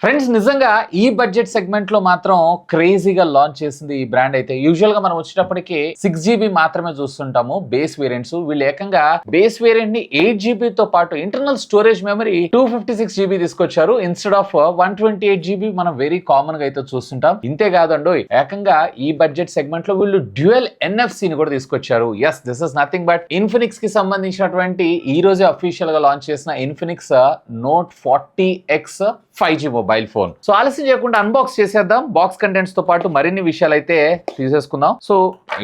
Friends నిజంగా ఈ budget segment లో మాత్రం క్రేజీగా లాంచ్ చేసింది ఈ బ్రాండ్ అయితే. యూజువల్ గా మనం వచ్చేటప్పటికి 6GB మాత్రమే చూస్తుంటాము బేస్ వేరియంట్స్. వీళ్ళు ఏకంగా బేస్ వేరియంట్ ని 8GB తో పాటు ఇంటర్నల్ స్టోరేజ్ మెమరీ 256GB తీసుకొచ్చారు. ఇన్స్టెడ్ ఆఫ్ 128GB మనం వెరీ కామన్ గా అయితే చూస్తుంటాం. ఇంతే కాదండో, ఏకంగా ఈ బడ్జెట్ సెగ్మెంట్ లో వీళ్ళు డ్యూయల్ NFC ని కూడా తీసుకొచ్చారు. Yes, this is nothing but Infinix కి సంబంధించినటువంటి ఈ రోజే అఫీషియల్ గా లాంచ్ చేసిన Infinix Note 40X 5G mobile phone. So ఆలస్యం చేయకుండా అన్బాక్స్ చేసేద్దాం. బాక్స్ కంటెంట్స్ తో పాటు మరిన్ని విషయాలు అయితే తీసేసుకుందాం. సో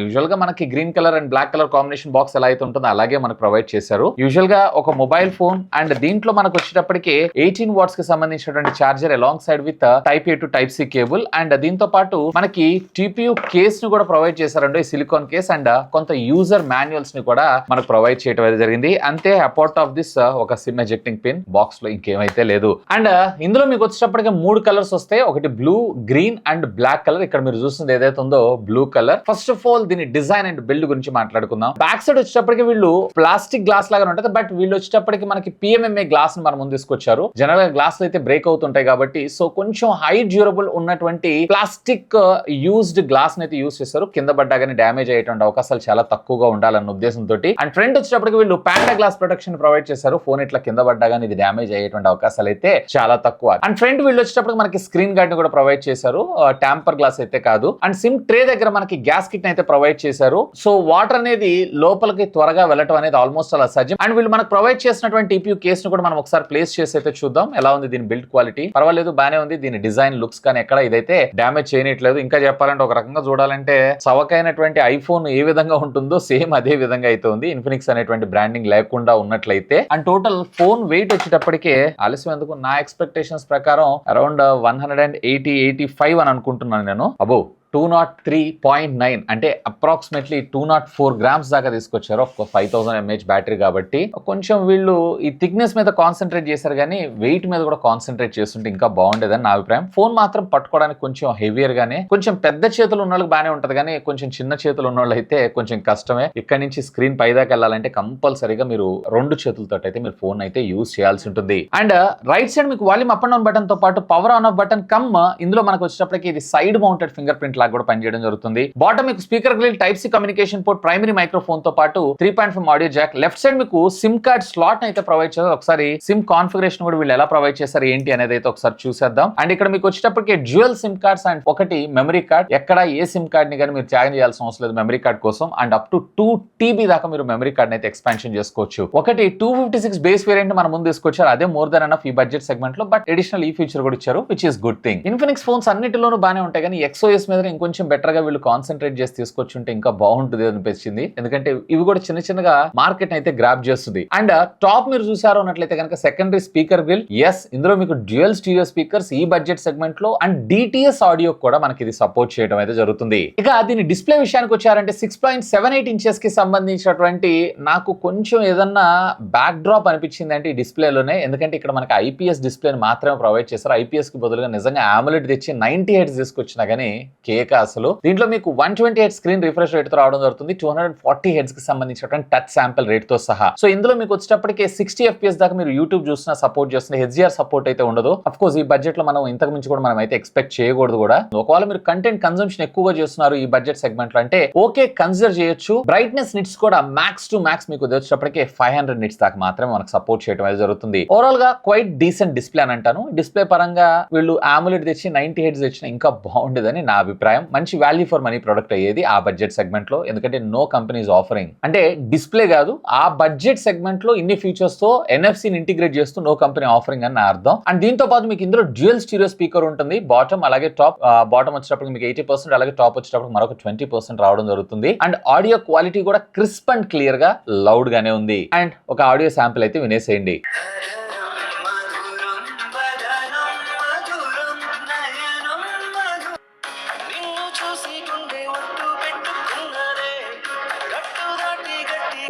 యూజువల్ గా మనకి green colour and black colour combination box ఎలా అయితే ఉంటుందో అలాగే మనకు ప్రొవైడ్ చేశారు. యూజువల్ గా ఒక మొబైల్ ఫోన్ అండ్ దీంట్లో మనకు వచ్చేటప్పటికి 18 వాట్స్ కి సంబంధించినటువంటి charger along side with type A to type C cable and దీంతో పాటు మనకి TPU కేస్ ని కూడా ప్రొవైడ్ చేశారండి, సిలికాన్ కేస్, అండ్ కొంత యూజర్ మాన్యువల్స్ ని కూడా మనకు ప్రొవైడ్ చేయడం అయితే జరిగింది. అంతే, అపార్ట్ ఆఫ్ దిస్ ఒక సిమ్ ఎజెక్టింగ్ పిన్ బాక్స్ లో ఇంకేమైతే లేదు. అండ్ ఇందులో మీకు వచ్చేటప్పటికి 3 కలర్స్ వస్తాయి. ఒకటి blue, green and black colour. ఇక్కడ మీరు చూస్తుంది ఏదైతే ఉందో blue colour. First of all దీని డిజైన్ అండ్ బిల్డ్ గురించి మాట్లాడుకుందాం. బ్యాక్ సైడ్ వచ్చేటప్పటికి వీళ్ళు ప్లాస్టిక్ గ్లాస్ లాగా ఉంటుంది, బట్ వీళ్ళు వచ్చేటప్పటికి మనకి PMMA గ్లాస్ ని మన ముందు తీసుకొచ్చారు. జనరల్ గా గ్లాస్ అయితే బ్రేక్ అవుతుంటాయి కాబట్టి సో కొంచెం హై డ్యూరబుల్ ఉన్నటువంటి ప్లాస్టిక్ యూజ్డ్ గ్లాస్ అయితే యూజ్ చేస్తారు. కింద పడ్డా కానీ డ్యామేజ్ అయ్యేటువంటి అవకాశాలు చాలా తక్కువగా ఉండాలన్న ఉద్దేశంతో. అండ్ ఫ్రంట్ వచ్చేటప్పటికి వీళ్ళు ప్యాండా గ్లాస్ ప్రొటెక్షన్ ప్రొవైడ్ చేశారు. ఫోన్ ఇట్లా కింద పడ్డా కానీ ఇది డ్యామేజ్ అయ్యేటువంటి అవకాశాలు అయితే చాలా తక్కువ. అండ్ ఫ్రంట్ వీళ్ళు వచ్చేటప్పుడు మనకి స్క్రీన్ గార్డ్ ని కూడా ప్రొవైడ్ చేశారు. ట్యాంపర్ గ్లాస్ అయితే కాదు. అండ్ సిమ్ ట్రే దగ్గర మనకి గ్యాస్ కిట్ అయితే ప్రొవైడ్ చేశారు. సో వాటర్ అనేది లోపలికి త్వరగా వెళ్ళటం అనేది ఆల్మోస్ట్ అలా సజ్జం. అండ్ వీళ్ళు మనకు ప్రొవైడ్ చేసినటువంటి TPU కేస్ ను కూడా మనం ఒకసారి ప్లేస్ చేసి అయితే చూద్దాం ఎలా ఉంది దీని బిల్డ్ క్వాలిటీ. పర్వాలేదు, బానే ఉంది. దీని డిజైన్ లుక్స్ కానీ ఎక్కడ ఇదైతే డ్యామేజ్ చేయనట్లేదు. ఇంకా చెప్పాలంటే ఒక రకంగా చూడాలంటే సవకైనటువంటి ఐఫోన్ ఏ విధంగా ఉంటుందో సేమ్ అదే విధంగా అయితే ఉంది. ఇన్ఫినిక్స్ అనేటువంటి బ్రాండింగ్ లేకుండా ఉన్నట్లయితే. అండ్ టోటల్ ఫోన్ వెయిట్ వచ్చేటప్పటికే ఆలస్యం ఎందుకు, నా ఎక్స్పెక్టేషన్స్ ప్రకారం అరౌండ్ 180-85 అని అనుకుంటున్నాను నేను. అబో 203.9 అంటే అప్రాక్సిమేట్లీ 204 గ్రామ్స్ దాకా తీసుకొచ్చారు. ఒక 5000 mAh బ్యాటరీ కాబట్టి కొంచెం వీళ్ళు ఈ థిక్నెస్ మీద కాన్సన్ట్రేట్ చేశారు, కానీ వెయిట్ మీద కూడా కాన్సన్ట్రేట్ చేస్తుంటే ఇంకా బాగుండేదని నా అభిప్రాయం. ఫోన్ మాత్రం పట్టుకోవడానికి కొంచెం హెవియర్ గానే, కొంచెం పెద్ద చేతులు ఉన్న వాళ్ళకి బాగానే ఉంటది, కానీ కొంచెం చిన్న చేతులు ఉన్న వాళ్ళు అయితే కొంచెం కష్టమే. ఇక్కడ నుంచి స్క్రీన్ పై దాకా వెళ్ళాలంటే కంపల్సరీగా మీరు 2 చేతులతో అయితే మీరు ఫోన్ అయితే యూజ్ చేయాల్సి ఉంటుంది. అండ్ రైట్ సైడ్ మీకు volume up and down button తో పాటు power on off button come ఇందులో మనకు వచ్చేటప్పటికి ఇది సైడ్ మౌంటెడ్ ఫింగర్ ప్రింట్ కూడా పనిచేయడం జరుగుతుంది. బాటమ్ మీకు speaker grill, type C communication port, primary microphone తో పాటు 3.5 ఆడియో జాక్. లెఫ్ట్ సైడ్ మీకు సిమ్ కార్డ్ స్లాట్ అయితే ప్రొవైడ్ చేస్తారు. ఒకసారి సిమ్ కాన్ఫిగరేషన్ కూడా వీళ్ళు ఎలా ప్రొవైడ్ చేస్తారు ఏంటి అనేది అయితే ఒకసారి చూసేద్దాం. అండ్ ఇక్కడ మీకు వచ్చేటప్పటికి డ్యూయల్ సిమ్ కార్డ్స్ అండ్ ఒకటి మెమరీ కార్డ్. ఎక్కడ ఏ సిమ్ కార్డ్ ని కానీ మీరు త్యాగం చేయాల్సిన అవసరం లేదు మెమరీ కార్డ్ కోసం. అండ్ అప్ టు 2TB దాకా మీరు మెమరీ కార్డ్ అయితే ఎక్స్పాన్షన్ చేసుకోవచ్చు. ఒకటి 256 బేస్ వేరియంట్ మన ముందు తీసుకొచ్చారు. అదే మోర్ దెన్ ఎనఫ్ ఈ బడ్జెట్ సెగ్మెంట్ లో. బట్ అడిషనల్ ఈ ఫీచర్ కూడా ఇచ్చారు, which is good thing. Infinix phones అన్నిటిలోనూ బాగానే ఉంటాయి, కానీ XOS మీద ఇంకొంచెం బెటర్ గా వీళ్ళు కాన్సన్ట్రేట్ చేసి తీసుకొచ్చుంటే ఇంకా బాగుంటుంది అనిపించింది. ఎందుకంటే ఇవి కూడా చిన్న చిన్నగా మార్కెట్ అయితే గ్రాప్ చేస్తుంది. అండ్ టాప్ మీరు చూసారు అన్నట్లయితే కనుక సెకండరీ స్పీకర్ గ్రిల్. ఎస్, ఇందులో మీకు డ్యూయల్ స్టీరియో స్పీకర్స్ ఈ బడ్జెట్ సెగ్మెంట్ లో. అండ్ DTS ఆడియో కూడా మనకి ఇది సపోర్ట్ చేయడం అయితే జరుగుతుంది. ఇక దీని డిస్ప్లే విషయానికి వచ్చారంటే 6.78 ఇంచెస్ కి సంబంధించినటువంటి నాకు కొంచెం ఏదన్నా బ్యాక్ డ్రాప్ అనిపించింది అంటే ఈ డిస్ప్లేలోనే. ఎందుకంటే ఇక్కడ మనకి IPS డిస్ప్లే మాత్రమే ప్రొవైడ్ చేస్తారు. IPS కి బదులుగా నిజంగా AMOLED తెచ్చి 90 Hz తీసుకొచ్చినా కానీ కేక అసలు. దీంట్లో మీకు 128 స్క్రీన్ రిఫ్రెష్ రేట్ తో రావడం జరుగుతుంది. 240 Hz కి సంబంధించినటువంటి టచ్ శాంపిల్ రేట్ తో సహా. సో ఇందులో మీకు వచ్చేటప్పటికి 60 FPS దాకా మీరు యూట్యూబ్ చూసినా సపోర్ట్ చేస్తుంది. HDR సపోర్ట్ అయితే ఉండదు. అఫ్ కోర్స్ ఈ బడ్జెట్ లో మనం ఇంతకు మించి కూడా మనం అయితే ఎక్స్పెక్ట్ చేయకూడదు కూడా. ఒకవేళ మీరు కంటెంట్ కన్సంప్షన్ ఎక్కువగా చేస్తున్నారు ఈ బడ్జెట్ సెగ్మెంట్ లో అంటే ఓకే, కన్సిడర్ చేయొచ్చు. బ్రైట్నెస్ నిట్స్ కూడా మ్యాక్స్ టు మ్యాక్స్ మీకు వచ్చేటప్పటికి 500 నిట్స్ దాకా మాత్రమే మనకు సపోర్ట్ చేయడం అయితే జరుగుతుంది. ఓవరాల్ గా క్వైట్ డీసెంట్ డిస్ప్లే అని అంటాను. డిస్ప్లే పరంగా వీళ్ళు AMOLED తెచ్చి 90 Hz తెచ్చినా ఇంకా బాగుండేదని నా అభిప్రాయం. మంచి వాల్యూ ఫర్ మనీ ప్రొడక్ట్ అయ్యేది ఆ బడ్జెట్ సెగ్మెంట్ లో. ఎందుకంటే నో కంపెనీస్ ఆఫరింగ్ అంటే డిస్ప్లే కాదు, ఆ బడ్జెట్ సెగ్మెంట్ లో ఇన్ని ఫీచర్స్ తో NFC ని ఇంటిగ్రేట్ చేస్తూ నో కంపెనీ ఆఫరింగ్ అని నా అర్థం. అండ్ దీంతో పాటు మీకు ఇందులో డ్యూయల్ స్టీరియో స్పీకర్ ఉంటుంది. బాటమ్ అలాగే టాప్. బాటమ్ వచ్చేటప్పుడు మీకు 80%, అలాగే టాప్ వచ్చేటప్పుడు మరొక 20% రావడం జరుగుతుంది. అండ్ ఆడియో క్వాలిటీ కూడా క్రిస్ప్ అండ్ క్లియర్ గా లౌడ్ గానే ఉంది. అండ్ ఒక ఆడియో శాంపిల్ అయితే వినేసేయండి.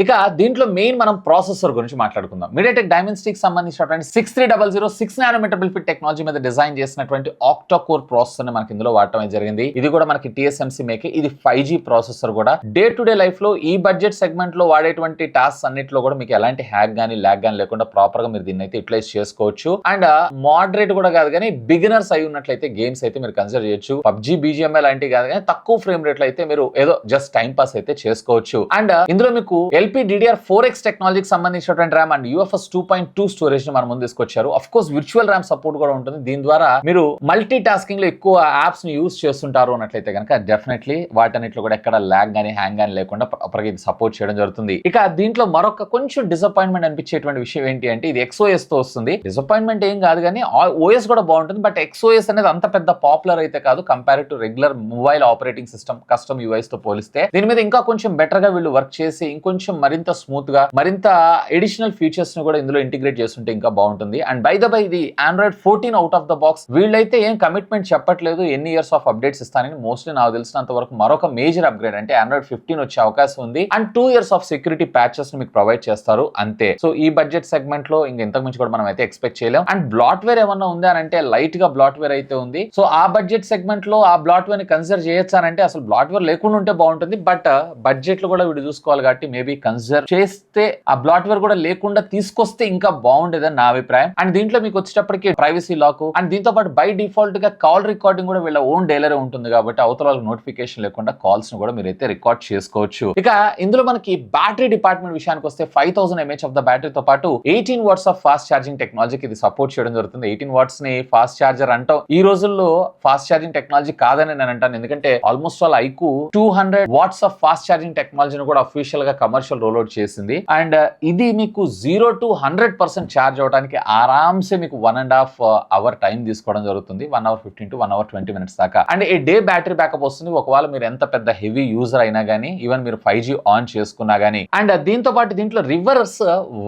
ఇక దీంట్లో మెయిన్ మనం ప్రాసెసర్ గురించి మాట్లాడుకుందాం. MediaTek Dimensity కి సంబంధించినటువంటి 6300 6 nanometer బిల్ఫిట్ టెక్నాలజీ మీద డిజైన్ చేసినటువంటి ఆక్టా కోర్ ప్రాసెసర్ ని మనకి ఇందులో వాడటం జరిగింది. ఇది కూడా మనకి TSMC మేకే. ఇది 5G ప్రాసెసర్ కూడా. డే టు డే లైఫ్ లో ఈ బడ్జెట్ సెగ్మెంట్ లో వాడేటువంటి టాస్క్ అన్నిట్లో కూడా మీకు ఎలాంటి హ్యాక్ గానీ ల్యాగ్ గానీ లేకుండా ప్రాపర్ గా మీరు దీన్ని అయితే యూటిలైజ్ చేసుకోవచ్చు. అండ్ మోడరేట్ కూడా కాదు కానీ బిగినర్స్ అయి ఉన్నట్లయితే గేమ్స్ అయితే మీరు కన్సిడర్ చేయొచ్చు. PUBG BGMI లాంటివి కాదు కానీ తక్కువ ఫ్రేమ్ రేట్ లో అయితే మీరు ఏదో జస్ట్ టైం పాస్ అయితే చేసుకోవచ్చు. అండ్ ఇందులో మీకు LPDDR4X టెక్నాలజీకి సంబంధించినటువంటి ర్యామ్ అండ్ UFS 2.2 స్టోరేజ్ ని మన ముందు తీసుకొచ్చారు. Of course virtual RAM support కూడా ఉంటుంది. దీని ద్వారా మీరు మల్టీ టాస్కింగ్ లో ఎక్కువ యాప్స్ ని యూజ్ చేస్తుంటారు అన్నట్లయితే కనుక డెఫినెట్లీ వాటన్నిటిలో కూడా ఎక్కడ ల్యాగ్ గానీ హ్యాంగ్ గానీ లేకుండా ప్రాపర్గా ఇది సపోర్ట్ చేయడం జరుగుతుంది. ఇక దీంట్లో మరొక కొంచెం డిసప్పాయింట్మెంట్ అనిపించేటువంటి విషయం ఏంటి అంటే ఇది XOS తో వస్తుంది. డిసప్పాయింట్మెంట్ ఏం కాదు కానీ OS కూడా బాగుంటుంది. బట్ XOS అనేది అంత పెద్ద పాపులర్ అయితే కాదు compare to regular mobile operating system custom UIs తో పోలిస్తే. దీని మీద ఇంకా కొంచెం బెటర్ గా వీళ్ళు వర్క్ చేసి ఇంకొంచెం మరింత స్మూత్ గా మరింత ఎడిషనల్ ఫీచర్స్ ని కూడా ఇందులో ఇంటిగ్రేట్ చేస్తుంటే ఇంకా బాగుంటుంది. అండ్ బై ద బై ఇది Android 14 out of the box. వీళ్ళైతే ఏం కమిట్మెంట్ చెప్పట్లేదు ఎన్ని ఇయర్స్ ఆఫ్ అప్డేట్స్ ఇస్తానని. మోస్ట్లీ నాకు తెలిసినంత వరకు మరొక మేజర్ అప్గ్రేడ్ అంటే Android 15 వచ్చే అవకాశం ఉంది. And 2 years of security patches ని మీకు ప్రొవైడ్ చేస్తారు అంతే. సో ఈ బడ్జెట్ సెగ్మెంట్ లో ఇంతకు మించి కూడా మనం అయితే ఎక్స్పెక్ట్ చేయలేం. అండ్ బ్లాట్వేర్ ఏమన్నా ఉంది అని అంటే లైట్ గా బ్లాట్వేర్ అయితే ఉంది. సో ఆ బడ్జెట్ సెగ్మెంట్ లో ఆ బ్లాట్వేర్ ని కన్సిడర్ చేయొచ్చానంటే అసలు బ్లాట్వేర్ లేకుండా ఉంటే బాగుంటుంది. బట్ బడ్జెట్ లో కూడా వీడు చూసుకోవాలి కాబట్టి మేబీ కన్సిడర్ చేస్తే ఆ బ్లాట్వేర్ కూడా లేకుండా తీసుకొస్తే ఇంకా బాగుండేదని నా అభిప్రాయం. అండ్ దీంట్లో మీకు వచ్చేటప్పటికి ప్రైవసీ లాక్ అండ్ దీంతో పాటు బై డిఫాల్ట్ గా కాల్ రికార్డింగ్ కూడా వీళ్ళ ఓన్ డైలరే ఉంటుంది కాబట్టి అవతల వాళ్ళకి నోటిఫికేషన్ లేకుండా కాల్స్ ని కూడా మీరైతే రికార్డ్ చేసుకోవచ్చు. ఇక ఇందులో మనకి బ్యాటరీ డిపార్ట్మెంట్ విషయానికి వస్తే 5000 mAh ఆఫ్ ద బ్యాటరీతో పాటు 18 watts ఆఫ్ ఫాస్ట్ ఛార్జింగ్ టెక్నాలజీకి ఇది సపోర్ట్ చేయడం జరుగుతుంది. 18 watts ని ఫాస్ట్ ఛార్జర్ అంటాం. ఈ రోజుల్లో ఫాస్ట్ ఛార్జింగ్ టెక్నాలజీ కాదని నేను అంటాను. ఎందుకంటే almost all iQOO 200 watts of fast charging టెక్నాలజీని కూడా అఫీషియల్ గా కమర్షియల్ రోల్ అవుట్ చేసింది. అండ్ ఇది మీకు 0 to 100% ఛార్జ్ అవడానికి ఆరామ్సే మీకు 1.5 hour టైం తీసుకోవడం జరుగుతుంది. 1 hour 15 to 1 hour 20 minutes దాకా. And A day battery backup వస్తుంది ఒకవేళ మీరు ఎంత పెద్ద హెవీ యూజర్ అయినా గానీ ఈవెన్ మీరు 5G ఆన్ చేసుకున్నా గానీ. అండ్ దీంతో పాటు దీంట్లో రివర్స్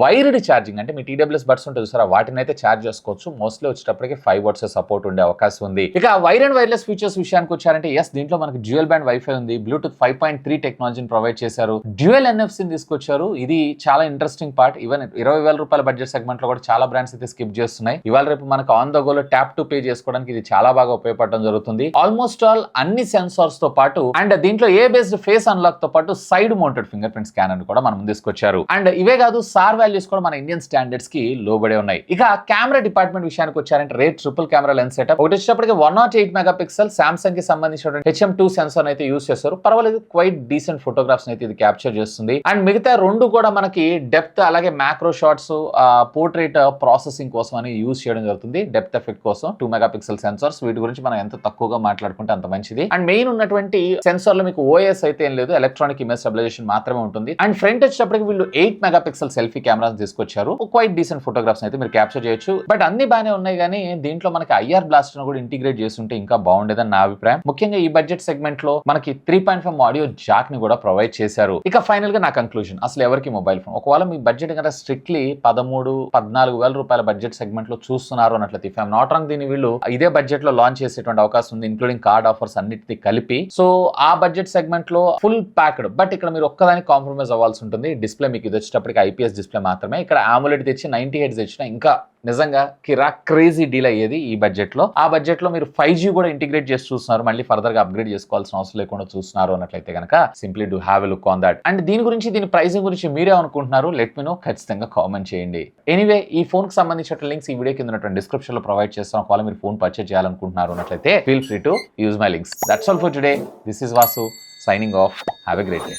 వైర్డ్ ఛార్జింగ్ అంటే మీ TWS బడ్స్ ఉంటుంది సార్ వాటిని అయితే ఛార్జ్ చేసుకోవచ్చు. మోస్ట్లీ వచ్చేటప్పటికి 5 watts సపోర్ట్ ఉండే అవకాశం ఉంది. ఇక వైర్ అండ్ వైర్లెస్ ఫీచర్స్ విషయానికి వచ్చారంటే ఎస్ దీంట్లో మనకి డ్యూయల్ బ్యాండ్ వైఫై ఉంది. బ్లూటూత్ 5.3 టెక్నాలజీని ప్రొవైడ్ చేశారు. డ్యూయల్ NFC తీసుకొచ్చారు. ఇది చాలా ఇంట్రెస్టింగ్ పార్ట్. ఈవెన్ 20,000 రూపాయల బడ్జెట్ సెగ్మెంట్ లో కూడా చాలా బ్రాండ్స్ అయితే స్కిప్ చేస్తున్నాయి. ఇవాళ రేపు మనకు ఆన్ ద గోలో ట్యాప్ టు పే చేసుకోవడానికి ఇది చాలా బాగా ఉపయోగపడడం జరుగుతుంది. ఆల్మోస్ట్ ఆల్ అన్ని సెన్సార్స్ తో పాటు అండ్ దీంట్లో ఏ బేస్డ్ ఫేస్ అన్లాక్ తో పాటు side mounted finger print scanner కూడా మనం తీసుకొచ్చారు. అండ్ ఇవే కాదు సార్ వాల్యూస్ కూడా మన ఇండియన్ స్టాండర్డ్స్ కి లోబడే ఉన్నాయి. ఇక కెమెరా డిపార్ట్మెంట్ విషయానికి వచ్చారంటే rate triple camera lens setup ఒకటి వచ్చేటప్పటికి 108 మెగాపిక్సెల్ సామ్సంగ్ కి సంబంధించిన HM2 సెన్సార్ అయితే యూస్ చేస్తారు. పర్వాలేదు క్వైట్ డీసెంట్ ఫోటోగ్రాఫ్స్ అయితే ఇది క్యాప్చర్ చేస్తుంది. అండ్ మిగతా రెండు కూడా మనకి డెప్త్ అలాగే మ్యాక్రో షాట్స్ పోర్ట్రేట్ ప్రాసెసింగ్ కోసం అని యూజ్ చేయడం జరుగుతుంది. డెప్త్ ఎఫెక్ట్ కోసం 2 మెగాపిక్సెల్ సెన్సార్స్. వీటి గురించి మనం ఎంత తక్కువగా మాట్లాడుకుంటే అంత మంచిది. అండ్ మెయిన్ ఉన్నటువంటి సెన్సార్ లో మీకు OS అయితే ఏం లేదు, ఎలక్ట్రానిక్ ఇమేజ్ స్టెబిలైజేషన్ మాత్రమే ఉంటుంది. అండ్ ఫ్రంట్ వచ్చేటప్పటికి వీళ్ళు 8 మెగాపిక్సెల్ సెల్ఫీ కెమెరాస్ తీసుకొచ్చారు. క్వైట్ డీసెంట్ ఫోటోగ్రాఫ్స్ అయితే మీరు క్యాప్చర్ చేయొచ్చు. బట్ అన్ని బాగానే ఉన్నాయి కానీ దీంట్లో మనకి IR బ్లాస్టర్ కూడా ఇంటిగ్రేట్ చేస్తుంటే ఇంకా బాగుండేదని నా అభిప్రాయం. ముఖ్యంగా ఈ బడ్జెట్ సెగ్మెంట్ లో మనకి 3.5 ఆడియో జాక్ ని కూడా ప్రొవైడ్ చేశారు. ఇక ఫైనల్ గా నా కంక్లూజన్ అసలు ఎవరికి మొబైల్ ఫోన్ ఒకవేళ మీ బడ్జెట్ కనుక స్ట్రిక్ట్లీ 13-14 రూపాయల బడ్జెట్ సెగ్మెంట్ లో చూస్తున్నారు అన్నట్లయితే ఇఫ్ ఐఎమ్ నాట్ రాంగ్ దీన్ని వీళ్ళు ఇదే బడ్జెట్ లో లాంచ్ చేసేటువంటి అవకాశం ఉంది ఇంక్లూడింగ్ కార్డ్ ఆఫర్స్ అన్నిటి కలిపి. సో ఆ బడ్జెట్ సెగ్మెంట్ లో ఫుల్ ప్యాక్డ్. బట్ ఇక్కడ మీరు ఒక్కదానికి కాంప్రమైజ్ అవ్వాల్సి ఉంటుంది. డిస్ప్లే మీకు ఇది వచ్చేటప్పటికి IPS డిస్ప్లే మాత్రమే. ఇక్కడ AMOLED తెచ్చి 90 Hz తెచ్చినా ఇంకా నిజంగా క్రేజీ డీల్ అయ్యేది ఈ బడ్జెట్ లో. ఆ బడ్జెట్ లో మీరు 5G కూడా ఇంటిగ్రేట్ చేసి చూస్తున్నారు. మళ్ళీ ఫర్దర్ గా అప్గ్రేడ్ చేసుకోవాల్సిన అవసరం లేకుండా చూస్తున్నారు అన్నట్లయితే కనుక simply do have a look on that. And దీని గురించి దీని ప్రైసింగ్ గురించి మీరే అనుకుంటున్నారు లెట్ మీ నో, ఖచ్చితంగా కామెంట్ చేయండి. ఎనీవే ఈ ఫోన్ కి సంబంధించిన లింక్స్ ఈ వీడియో కింద ఉన్నటువంటి డిస్క్రిప్షన్ లో ప్రొవైడ్ చేస్తాం. ఒకవేళ మీరు ఫోన్ పర్చేజ్ చేయాలనుకుంటున్నారు అన్నట్లయితే feel free to use my links. That's all for today. This is Vasu signing off. Have a great day.